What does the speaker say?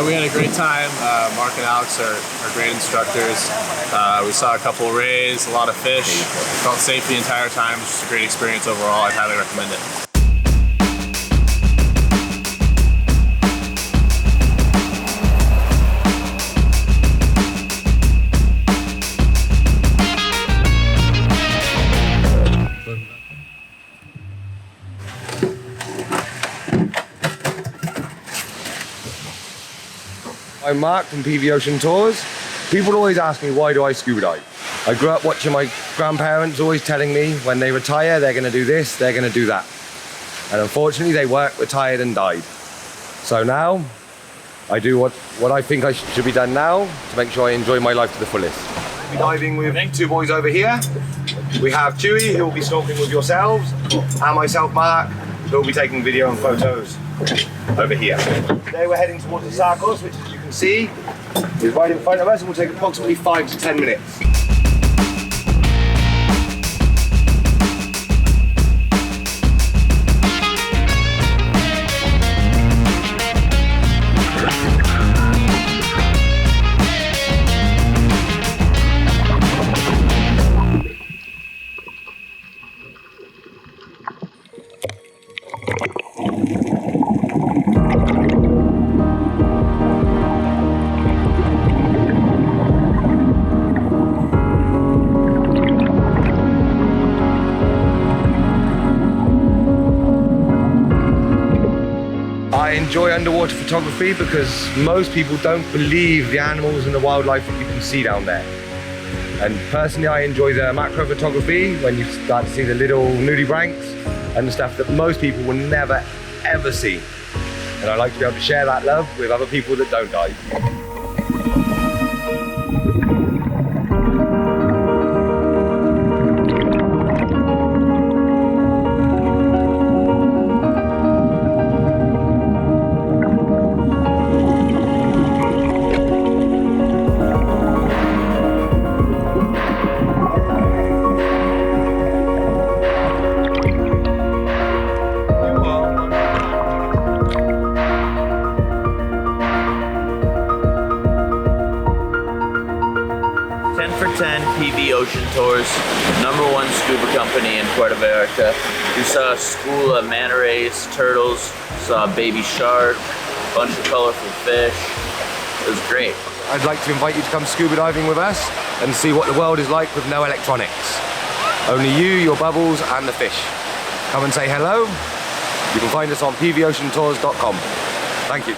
We had a great time. Mark and Alex are great instructors. We saw a couple of rays, a lot of fish. Felt safe the entire time. Just a great experience overall. I'd highly recommend it. I'm Mark from PV Ocean Tours. People always ask me, why do I scuba dive? I grew up watching my grandparents always telling me when they retire, they're gonna do this, they're gonna do that. And unfortunately, they weren't retired and died. So now, I do what I think I should be done now to make sure I enjoy my life to the fullest. I'll be diving with two boys over here. We have Chewy, who will be snorkeling with yourselves, and myself, Mark, who will be taking video and photos over here. Today we're heading towards the Sarcos, which as you can see is right in front of us, and will take approximately 5 to 10 minutes. I enjoy underwater photography because most people don't believe the animals and the wildlife that you can see down there. And personally, I enjoy the macro photography when you start to see the little nudibranchs and the stuff that most people will never, ever see. And I like to be able to share that love with other people that don't dive. PV Ocean Tours, #1 scuba company in Puerto Vallarta. We saw Scuba, manta rays, turtles, saw a baby shark, a bunch of colorful fish. It was great. I'd like to invite you to come scuba diving with us and see what the world is like with no electronics. Only you, your bubbles, and the fish. Come and say hello. You can find us on pvoceantours.com. Thank you.